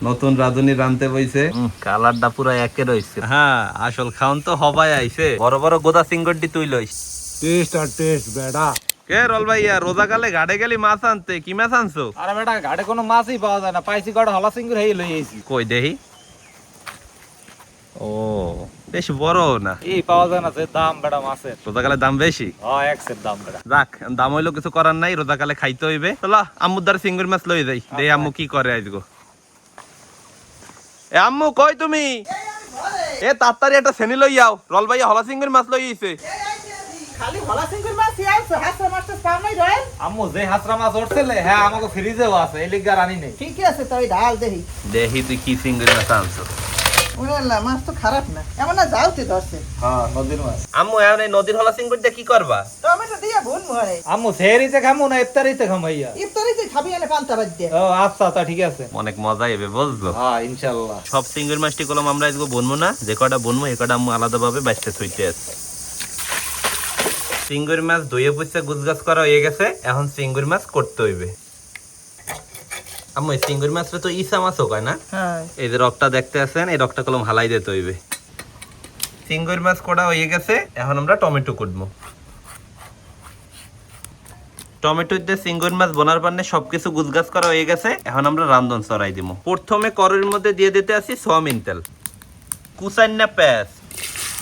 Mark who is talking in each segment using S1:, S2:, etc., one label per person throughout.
S1: নতুন রাঁধুনি রাঁধতে বইছে।
S2: কালারটা পুরো একে রইছে। হ্যাঁ, আসল খাওন তো হবাই আইছে। বড় বড় গোদা সিঙ্গড়টি তুই লইস।
S3: টেস্ট আর টেস্ট বেটা।
S1: কে রল ভাইয়া, রোজাকালে ঘাটে গেলি মাছ আনতে, কি মাছ আনছো?
S3: আরে বেটা ঘাটে কোনো মাছই পাওয়া যায় না, পাইছি কটা হলা সিঙ্গুর হেই লই আইছি।
S1: কই দেহি। ও বেশ বড় না,
S3: এই পাওয়া যায় না যে দাম বেটা মাছের।
S1: রোজাকালে দাম বেশি।
S3: হ্যাঁ এক্সের দাম বেটা।
S1: যাক, দাম হইলো কিছু করার নাই, রোজাকালে খাইতে হইবে। চলো আম্মুর দ্বারা চিংড়ি মাছ লই যাই, দে আম্মু কি করে আজগো। এ আম্মু কই তুমি? এ তাড়াতাড়ি একটা শ্রেণী লই যাও, রল ভাইয়া হলা চিংড়ি মাছ লই আইছে।
S4: খালি হলা সিঙ্গুর মাছ আইছে, হাসা মাছটা পাও নাই রে?
S3: আম্মু যে হাসরা মাছ উঠছেলে হ্যাঁ আমাকে ফ্রিজেও আছে, এই লিগা রানি নেই।
S4: ঠিকই আছে তো, ওই ঢাল দেহি।
S1: দেখি তুই কি চিংড়ি মাছ আনছো।
S4: ওরে আল্লাহ, মাছ তো খারাপ না, এমন না যাওতে ধরছে।
S3: হ্যাঁ নদীর মাছ।
S1: আম্মু এখন এই নদীর হলা চিংড়ি দিয়ে কি করবা?
S4: টমেটো দিয়া ভুন মরে।
S3: আম্মু সেহরিতে খামু না ইফতারিতে খামাইয়া?
S4: ইফতারিতে খাবি এনে পান্তা বাদ দিয়ে।
S3: ও আচ্ছা আচ্ছা ঠিক আছে।
S1: অনেক মজা হবে বুঝলো।
S3: হ্যাঁ ইনশাআল্লাহ।
S1: সব চিংড়ি মাছটি কলম আমরা আজকে বনবো না, যে কটা বনবো এ কটা আম্মু আলাদা ভাবে বাঁচতে থইতে আছে। চিংড়ি মাছ ধুয়ে পুষে গুছগাছ করা হয়ে গেছে, এখন চিংড়ি মাছ করতে হইবে। আম্মু এই চিংড়ি মাছটা তো ইসা মাছও কয় না?
S4: হ্যাঁ।
S1: এই যে রকটা দেখতে আছেন, এই রকটা কলম হালাই দিতে হইবে। চিংড়ি মাছ কোড়া হয়ে গেছে, এখন আমরা টমেটো কুটবো। টমেটো দিয়ে চিংড়ি মাছ বোনার পান্নে সবকিছু গুছগাছ করা হয়ে গেছে, এখন আমরা রান্ধন চড়াই দিব। প্রথমে কড়াইর মধ্যে দিয়ে দিতে আসি সোয়াবিন তেল, কুচাইনা পেঁয়াজ,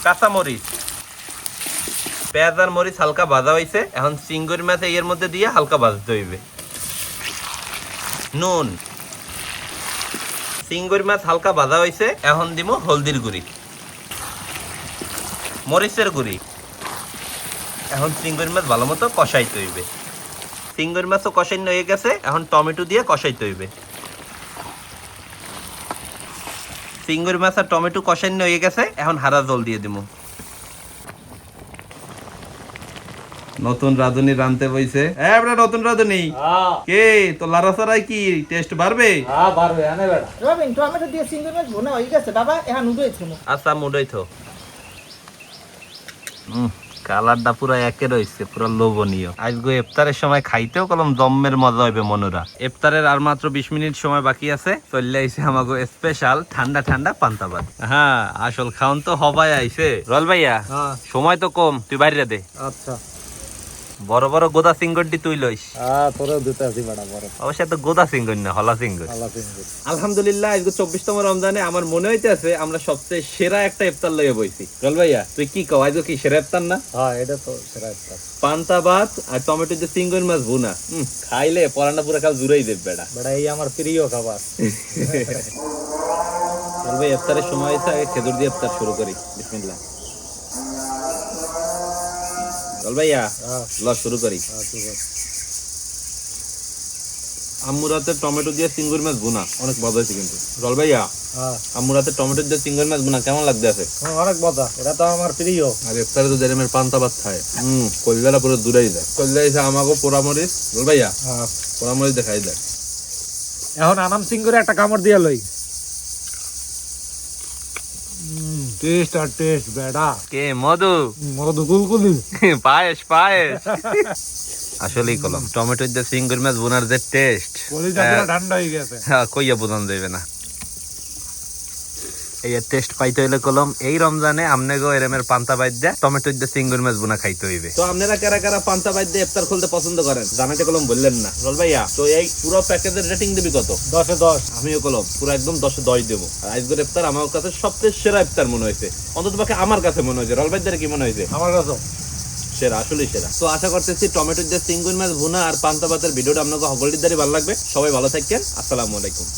S1: কাঁচা মরিচ। পেঁয়াজ আর মরিচ হালকা ভাজা হয়েছে, এখন চিংড়ি মাছ এর মধ্যে দিয়ে হালকা ভাজতে হইবে। নুন, চিংড়ি মাছ হালকা ভাজা হয়েছে, এখন দিব হলদির গুঁড়ি, মরিচের গুঁড়ি। এখন চিংড়ি মাছ ভালো মতো কষাইতে হইবে। চিংড়ি মাছও কষাইন হয়ে গেছে, এখন টমেটো দিয়ে কষাইতে হইবে। চিংড়ি মাছ আর টমেটো কষাইন হয়ে গেছে, এখন হারা জল দিয়ে দিব। নতুন রাঁধুনি রাঁধতে বইছে। নতুন রাঁধুনি
S3: হ্যাঁ
S1: কে তো লারাসারাই কি টেস্ট বাড়বে?
S3: হ্যাঁ পারবে আনে বেটা।
S4: রবিন, টমেটো দিয়ে সিঙ্গুর মাছ ভুনা হয়ে গেছে বাবা, এখন উদয় ছিল।
S1: আচ্ছা মুডই তো।
S2: কালারটা পুরো একে রইছে, পুরো লোভনীয়। আজকে ইফতারের সময় খাইতেও কলম জম্মের মজা হইবে মনোরা।
S1: ইফতারের আর মাত্র 20 মিনিট সময় বাকি আছে, চলে আইছে আমাগো স্পেশাল ঠান্ডা ঠান্ডা পান্তা ভাত। হ্যাঁ, আসল খাওন তো হবাই আইছে। রল ভাইয়া
S3: হ্যাঁ
S1: সময় তো কম, তুই বাইরে দে।
S3: আচ্ছা।
S1: বড় বড় গোদা সিঙ্গড়টি তুই লইস।
S3: হ্যাঁ তোরেও দিতে আসি বেটা বড়
S1: অবশ্য তো গোদা সিঙ্গড় না, হলা সিঙ্গড়।
S3: হলা সিঙ্গুর।
S1: আলহামদুলিল্লাহ আজকে 24তম রমজানে আমার মনে হইতেছে আমরা সবচেয়ে সেরা একটা ইফতার লইয়া বইছি। রল ভাইয়া তুই কি কও, আজকে কি সেরা ইফতার না?
S3: হ্যাঁ এটা তো সেরা একটা।
S1: পান্তা ভাত আর টমেটো দিয়ে চিংড়ি মাছ ভুনা, খাইলে পরানা পুরা কাল জুড়াই দেব বেটা।
S3: বেটা এই আমার প্রিয় খাবার।
S1: রল ভাই ইফতারের সময় হয়েছে, আগে খেজুর দিয়ে ইফতার শুরু করি। বিসমিল্লাহ। রল ভাইয়া
S3: হ্যাঁ
S1: ল শুরু করি।
S3: ঠিক আছে।
S1: আম্মুর হাতে টমেটো দিয়ে চিংড়ি মাছ ভুনা অনেক মজা হয়েছে কিন্তু। রল ভাইয়া
S3: হ্যাঁ
S1: আম্মুর হাতে টমেটো দিয়ে চিংড়ি মাছ ভুনা কেমন লাগতে আছে?
S3: অনেক মজা, এটা তো আমার প্রিয়।
S1: আর ইফতারে তো জেরেমের পান্তা ভাত খায়, কলজাটা পুরো দূরেই যায়। কলজা এসে আমাকে পোড়ামরিচ, রল ভাইয়া
S3: হ্যাঁ
S1: পোড়ামরিচ দেখাই দেয়।
S3: এখন আনাম সিঙ্গুরে একটা কামড় দিয়ে লই। টেস্ট আর টেস্ট বেটা।
S1: কে মধু?
S3: মধু গুলগুলি।
S1: পায়েস পায়েস। আসলেই কলম টমেটো দিয়ে চিংড়ি মাছ ভুনার যে টেস্ট,
S3: কলিজা পুরো ঠান্ডা হয়ে গেছে।
S1: কইয়া বোঝানো যাবে না। এই টেস্ট পাইতে হইলে কলম এই রমজানে আমনে গো এরমের পান্তা বাইদ দিয়ে টমেটো দিয়ে চিংড়ি মাছ ভুনা খাইতে হইবে। তো আপনারা কারা কারা পান্তা বাইদ দিয়ে ইফতার খুলতে পছন্দ করেন জানাইতে কলম বললেন না। রল ভাইয়া তো এই পুরো প্যাকেজের রেটিং দিবি কত?
S3: 10-এ 10।
S1: আমিও কলম পুরো একদম 10-এ 10 দেবো। আর আজকের ইফতার আমার কাছে সবচেয়ে সেরা ইফতার মনে হয়েছে, অন্তত পক্ষে আমার কাছে মনে হয়েছে। রল ভাইদের কি মনে হয়েছে?
S3: আমার কাছে
S1: সেরা, আসলেই সেরা। তো আশা করতেছি টমেটো দিয়ে চিংড়ি মাছ ভুনা আর পান্তা ভাতের ভিডিওটা আপনাকে সকলের দ্বারাই ভালো লাগবে। সবাই ভালো থাকেন, আসসালামু আলাইকুম।